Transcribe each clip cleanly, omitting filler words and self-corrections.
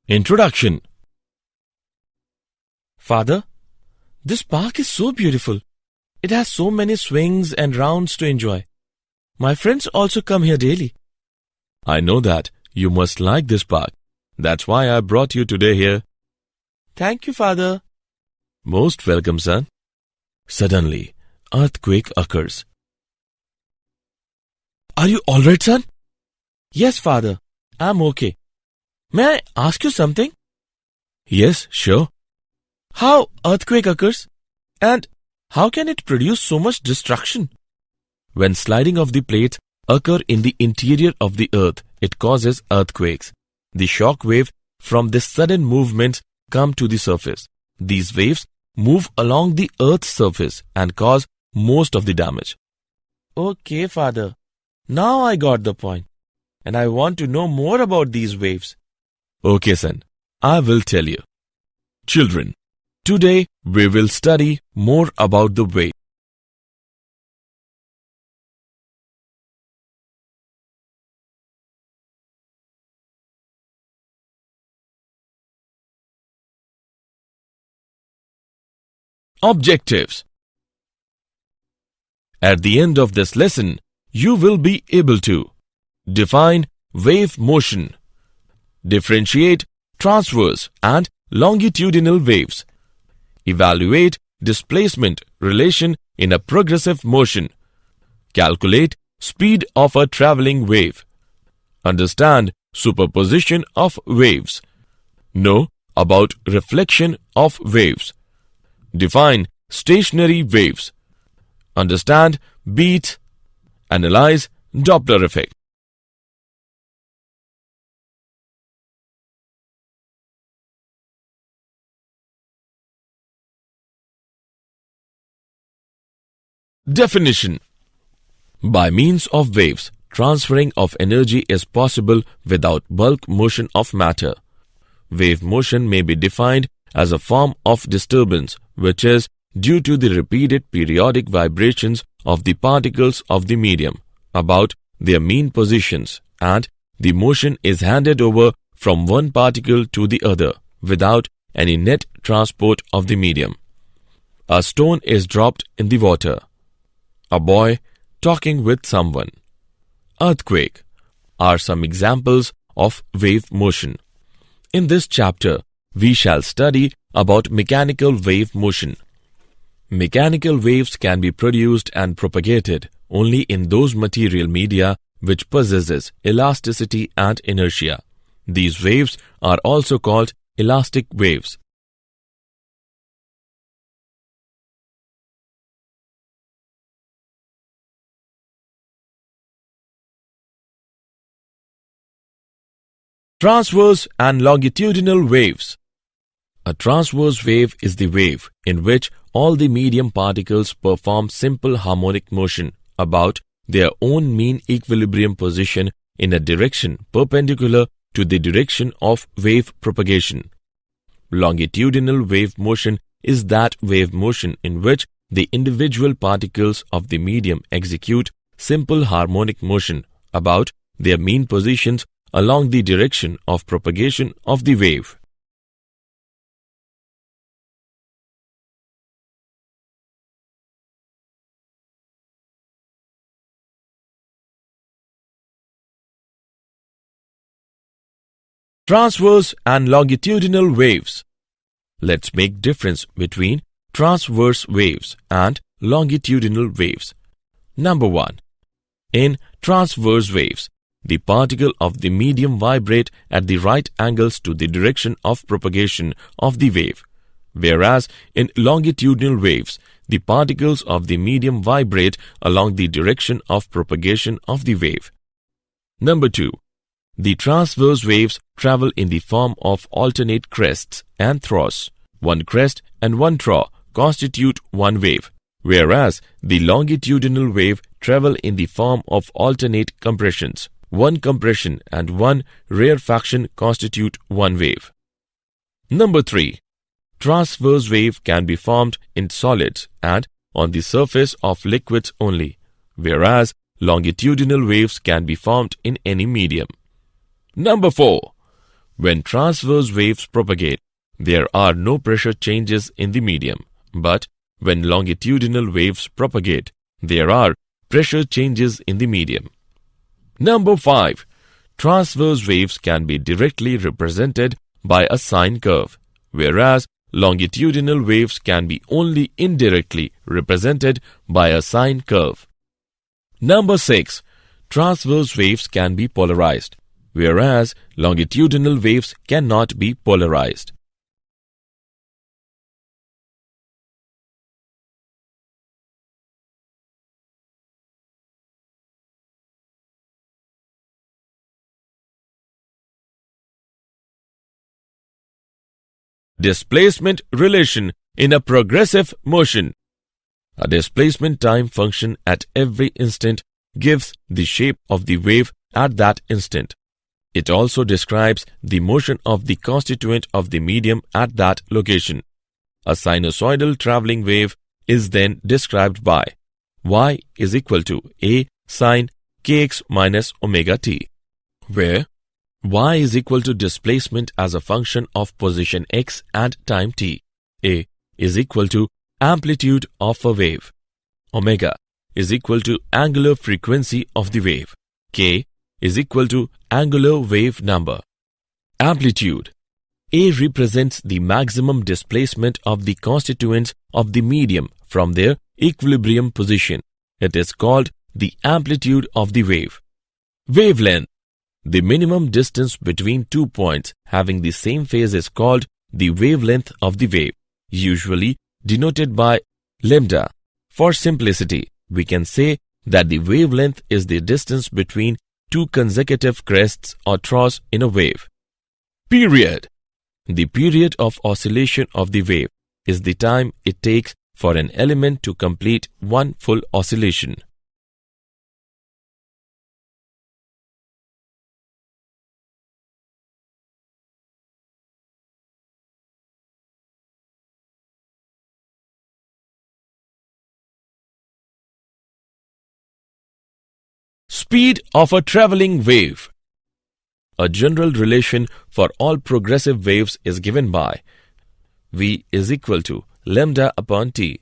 Introduction. Father, this park is so beautiful. It has so many swings and rounds to enjoy. My friends also come here daily. I know that. You must like this park. That's why I brought you today here. Thank you, Father. Most welcome, son. Suddenly, earthquake occurs. Are you all right, son? Yes, Father. I'm okay. May I ask you something? Yes, sure. How earthquake occurs? And how can it produce so much destruction? When sliding of the plates occur in the interior of the earth, it causes earthquakes. The shock wave from this sudden movements come to the surface. These waves move along the earth's surface and cause most of the damage. Okay, Father. Now I got the point. And I want to know more about these waves. Okay, son. I will tell you. Children, today we will study more about the wave. Objectives. At the end of this lesson, you will be able to define wave motion, differentiate transverse and longitudinal waves, evaluate displacement relation in a progressive motion, calculate speed of a traveling wave, understand superposition of waves, know about reflection of waves, define stationary waves, understand beats, analyze Doppler effect. Definition. By means of waves, transferring of energy is possible without bulk motion of matter. Wave motion may be defined as a form of disturbance which is due to the repeated periodic vibrations of the particles of the medium about their mean positions, and the motion is handed over from one particle to the other without any net transport of the medium. A stone is dropped in the water. A boy talking with someone. Earthquake are some examples of wave motion. In this chapter, we shall study about mechanical wave motion. Mechanical waves can be produced and propagated only in those material media which possesses elasticity and inertia. These waves are also called elastic waves. Transverse and longitudinal waves. A transverse wave is the wave in which all the medium particles perform simple harmonic motion about their own mean equilibrium position in a direction perpendicular to the direction of wave propagation. Longitudinal wave motion is that wave motion in which the individual particles of the medium execute simple harmonic motion about their mean positions along the direction of propagation of the wave. Transverse and longitudinal waves. Let's make difference between transverse waves and longitudinal waves. Number 1. In transverse waves, the particle of the medium vibrate at the right angles to the direction of propagation of the wave, whereas in longitudinal waves, the particles of the medium vibrate along the direction of propagation of the wave. Number 2. The transverse waves travel in the form of alternate crests and troughs. One crest and one trough constitute one wave, whereas the longitudinal wave travel in the form of alternate compressions. One compression and one rarefaction constitute one wave. Number 3. Transverse wave can be formed in solids and on the surface of liquids only, whereas longitudinal waves can be formed in any medium. Number 4. When transverse waves propagate, there are no pressure changes in the medium, but when longitudinal waves propagate, there are pressure changes in the medium. Number 5. Transverse waves can be directly represented by a sine curve, whereas longitudinal waves can be only indirectly represented by a sine curve. Number 6. Transverse waves can be polarized, whereas longitudinal waves cannot be polarized. Displacement relation in a progressive motion. A displacement time function at every instant gives the shape of the wave at that instant. It also describes the motion of the constituent of the medium at that location. A sinusoidal traveling wave is then described by y is equal to a sine kx minus omega t, where y is equal to displacement as a function of position x and time t. A is equal to amplitude of a wave. Omega is equal to angular frequency of the wave. K is equal to angular wave number. Amplitude. A represents the maximum displacement of the constituents of the medium from their equilibrium position. It is called the amplitude of the wave. Wavelength. The minimum distance between 2 points having the same phase is called the wavelength of the wave, usually denoted by lambda. For simplicity, we can say that the wavelength is the distance between two consecutive crests or troughs in a wave. Period. The period of oscillation of the wave is the time it takes for an element to complete one full oscillation. Speed of a traveling wave. A general relation for all progressive waves is given by v is equal to lambda upon t.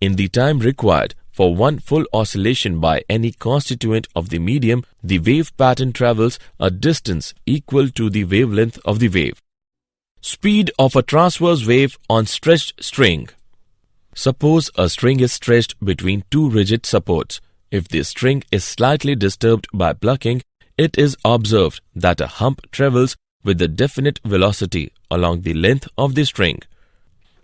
In the time required for one full oscillation by any constituent of the medium, the wave pattern travels a distance equal to the wavelength of the wave. Speed of a transverse wave on stretched string. Suppose a string is stretched between two rigid supports. If the string is slightly disturbed by plucking, it is observed that a hump travels with a definite velocity along the length of the string.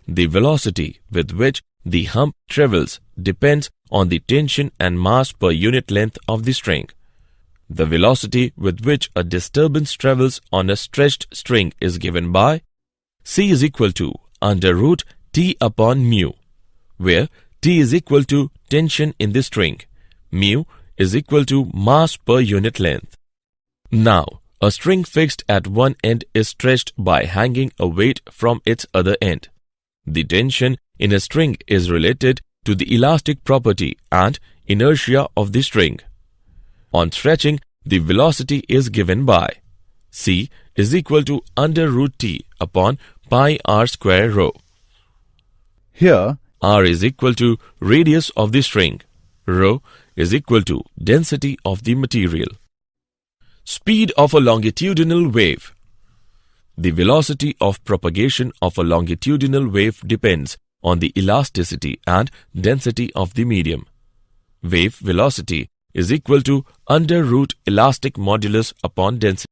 The velocity with which the hump travels depends on the tension and mass per unit length of the string. The velocity with which a disturbance travels on a stretched string is given by C is equal to under root T upon mu, where T is equal to tension in the string. Mu is equal to mass per unit length. Now, a string fixed at one end is stretched by hanging a weight from its other end. The tension in a string is related to the elastic property and inertia of the string. On stretching, the velocity is given by C is equal to under root T upon pi r square rho. Here, R is equal to radius of the string. Rho is equal to density of the material. Speed of a longitudinal wave. The velocity of propagation of a longitudinal wave depends on the elasticity and density of the medium. Wave velocity is equal to under root elastic modulus upon density.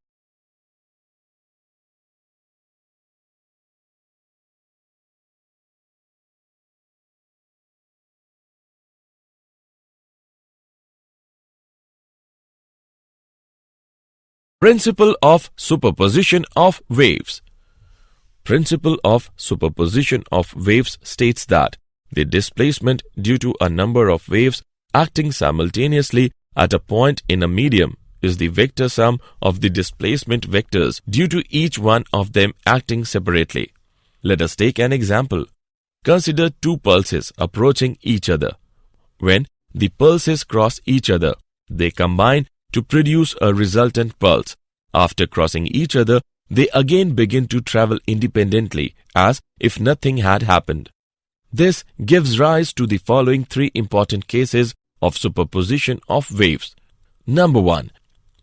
Principle of superposition of waves. Principle of superposition of waves states that the displacement due to a number of waves acting simultaneously at a point in a medium is the vector sum of the displacement vectors due to each one of them acting separately. Let us take an example. Consider two pulses approaching each other. When the pulses cross each other, they combine to produce a resultant pulse. After crossing each other, they again begin to travel independently as if nothing had happened. This gives rise to the following three important cases of superposition of waves. Number 1.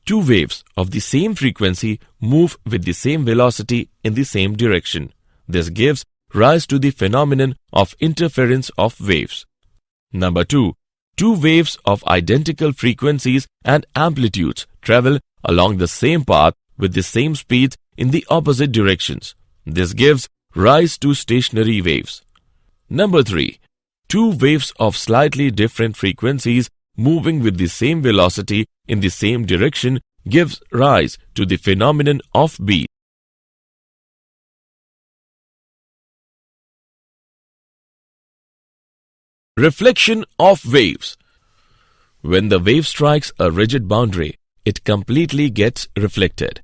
Two waves of the same frequency move with the same velocity in the same direction. This gives rise to the phenomenon of interference of waves. Number 2. Two waves of identical frequencies and amplitudes travel along the same path with the same speeds in the opposite directions. This gives rise to stationary waves. Number 3. Two waves of slightly different frequencies moving with the same velocity in the same direction gives rise to the phenomenon of beat. Reflection of waves. When the wave strikes a rigid boundary, it completely gets reflected.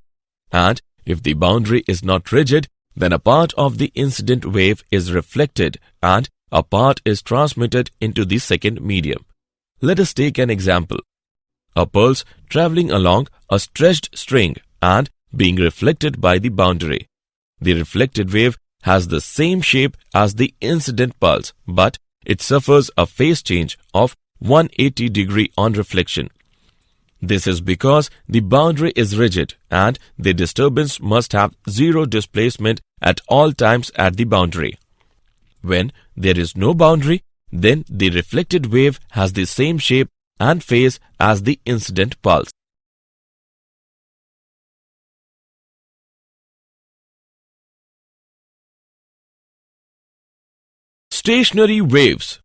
And if the boundary is not rigid, then a part of the incident wave is reflected and a part is transmitted into the second medium. Let us take an example. A pulse traveling along a stretched string and being reflected by the boundary. The reflected wave has the same shape as the incident pulse, but it suffers a phase change of 180 degree on reflection. This is because the boundary is rigid and the disturbance must have zero displacement at all times at the boundary. When there is no boundary, then the reflected wave has the same shape and phase as the incident pulse. Stationary waves.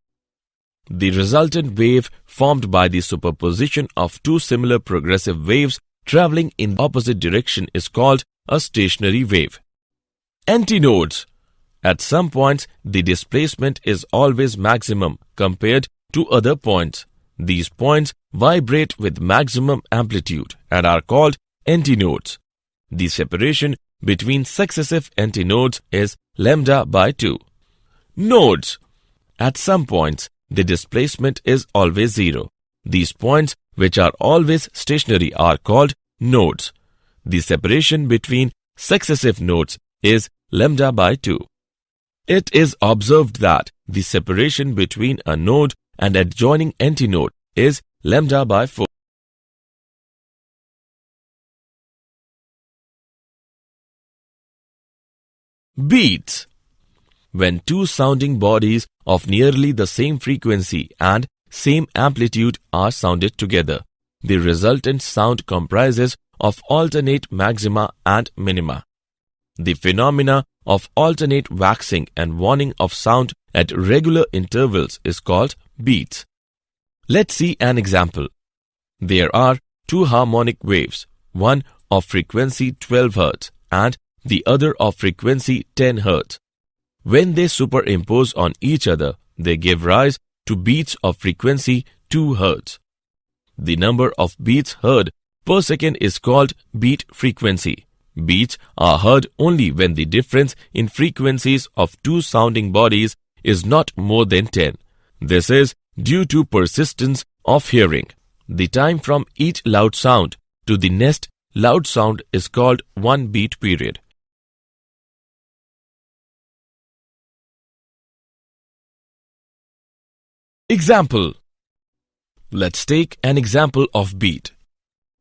The resultant wave formed by the superposition of two similar progressive waves traveling in the opposite direction is called a stationary wave. Antinodes. At some points, the displacement is always maximum compared to other points. These points vibrate with maximum amplitude and are called antinodes. The separation between successive antinodes is lambda by 2. Nodes. At some points, the displacement is always zero. These points, which are always stationary, are called nodes. The separation between successive nodes is lambda by 2. It is observed that the separation between a node and adjoining antinode is lambda by 4. Beats. When two sounding bodies of nearly the same frequency and same amplitude are sounded together, the resultant sound comprises of alternate maxima and minima. The phenomena of alternate waxing and waning of sound at regular intervals is called beats. Let's see an example. There are two harmonic waves, one of frequency 12 Hz and the other of frequency 10 Hz. When they superimpose on each other, they give rise to beats of frequency 2 Hz. The number of beats heard per second is called beat frequency. Beats are heard only when the difference in frequencies of two sounding bodies is not more than 10. This is due to persistence of hearing. The time from each loud sound to the next loud sound is called one beat period. Example. Let's take an example of beat.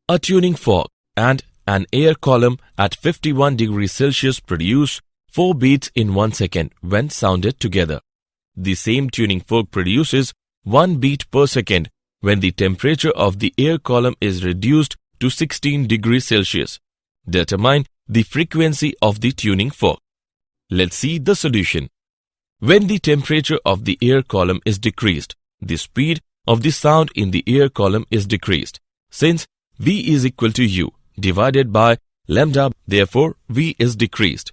A tuning fork and an air column at 51 degrees Celsius produce 4 beats in 1 second when sounded together. The same tuning fork produces 1 beat per second when the temperature of the air column is reduced to 16 degrees Celsius. Determine the frequency of the tuning fork. Let's see the solution. When the temperature of the air column is decreased, the speed of the sound in the air column is decreased. Since V is equal to U divided by lambda, therefore V is decreased.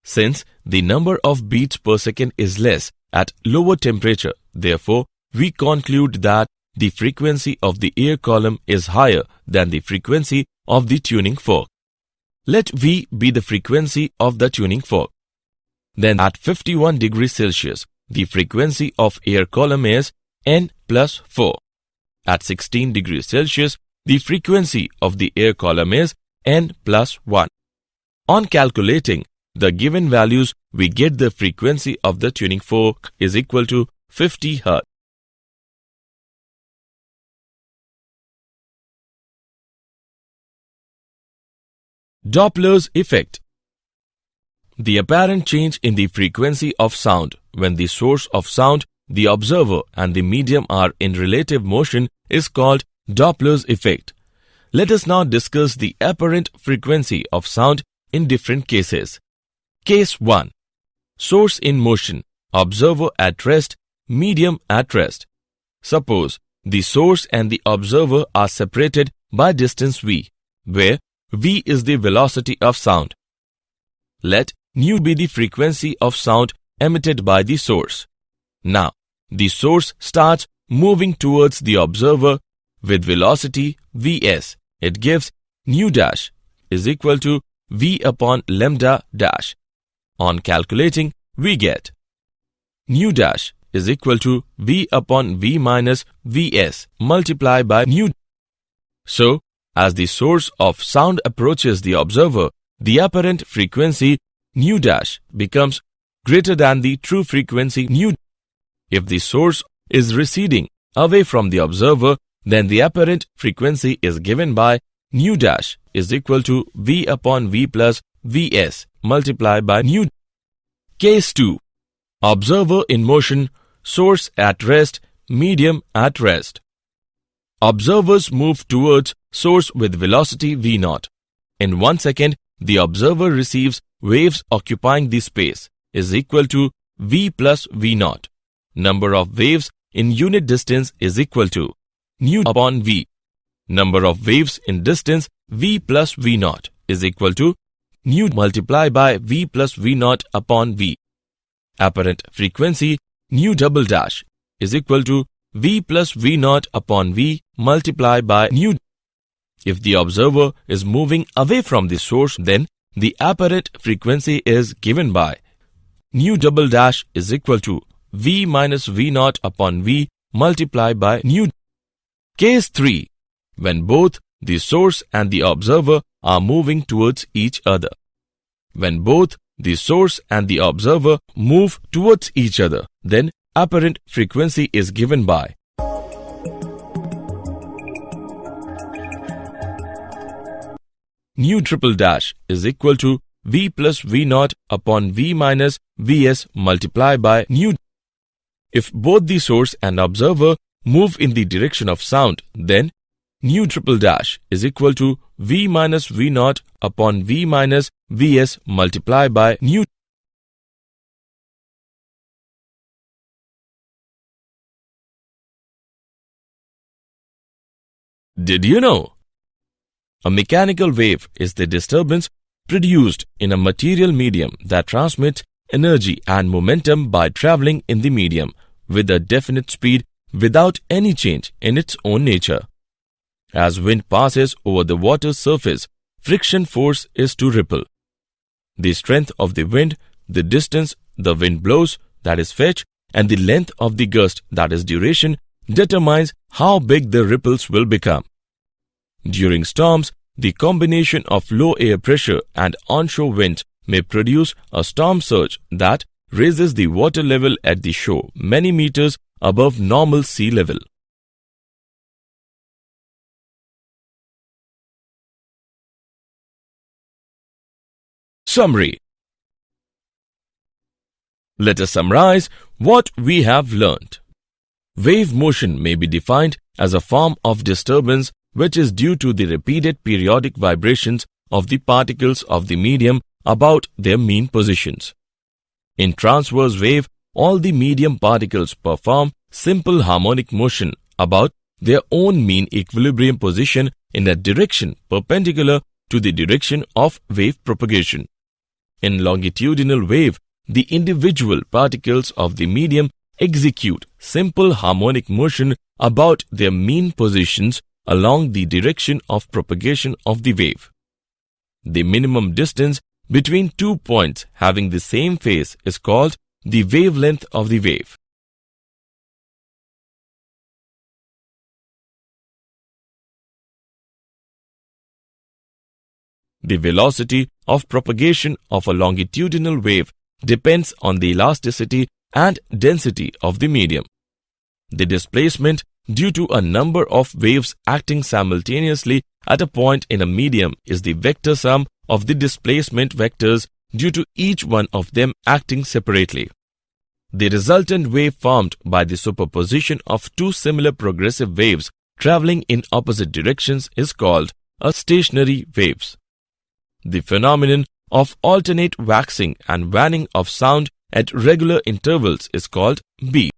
Since the number of beats per second is less at lower temperature, therefore we conclude that the frequency of the air column is higher than the frequency of the tuning fork. Let V be the frequency of the tuning fork. Then at 51 degrees Celsius, the frequency of air column is N plus 4. At 16 degrees Celsius, the frequency of the air column is N plus 1. On calculating the given values, we get the frequency of the tuning fork is equal to 50 Hz. Doppler's effect. The apparent change in the frequency of sound when the source of sound, the observer, and the medium are in relative motion is called Doppler's effect. Let us now discuss the apparent frequency of sound in different cases. Case 1. Source in motion, observer at rest, medium at rest. Suppose the source and the observer are separated by distance v, where v is the velocity of sound. Let nu be the frequency of sound emitted by the source. Now, the source starts moving towards the observer with velocity vs. It gives nu dash is equal to v upon lambda dash. On calculating, we get nu dash is equal to v upon v minus vs multiplied by nu. So, as the source of sound approaches the observer, the apparent frequency nu dash becomes greater than the true frequency nu. If the source is receding away from the observer, then the apparent frequency is given by nu dash is equal to v upon v plus vs multiplied by nu. Case 2. Observer in motion, source at rest, medium at rest. Observers move towards source with velocity v0. In 1 second, the observer receives waves occupying the space is equal to v plus v0. Number of waves in unit distance is equal to nu upon v. Number of waves in distance v plus v0 is equal to nu multiplied by v plus v0 upon v. Apparent frequency nu double dash is equal to v plus v0 upon v multiplied by nu. If the observer is moving away from the source, then the apparent frequency is given by nu double dash is equal to v minus v0 upon v multiplied by nu. Case 3. When both the source and the observer are moving towards each other. When both the source and the observer move towards each other, then apparent frequency is given by nu triple dash is equal to v plus v0 upon v minus vs multiplied by nu. If both the source and observer move in the direction of sound, then nu triple dash is equal to v minus v0 upon v minus vs multiplied by nu. Did you know? A mechanical wave is the disturbance produced in a material medium that transmits energy and momentum by traveling in the medium with a definite speed without any change in its own nature. As wind passes over the water's surface, friction force is to ripple. The strength of the wind, the distance the wind blows, that is fetch, and the length of the gust, that is duration, determines how big the ripples will become. During storms, the combination of low air pressure and onshore winds may produce a storm surge that raises the water level at the shore many meters above normal sea level. Summary. Let us summarize what we have learnt. Wave motion may be defined as a form of disturbance which is due to the repeated periodic vibrations of the particles of the medium about their mean positions. In transverse wave, all the medium particles perform simple harmonic motion about their own mean equilibrium position in a direction perpendicular to the direction of wave propagation. In longitudinal wave, the individual particles of the medium execute simple harmonic motion about their mean positions along the direction of propagation of the wave. The minimum distance between 2 points having the same phase is called the wavelength of the wave. The velocity of propagation of a longitudinal wave depends on the elasticity and density of the medium. The displacement due to a number of waves acting simultaneously at a point in a medium is the vector sum of the displacement vectors due to each one of them acting separately. The resultant wave formed by the superposition of two similar progressive waves traveling in opposite directions is called a stationary waves. The phenomenon of alternate waxing and waning of sound at regular intervals is called beat.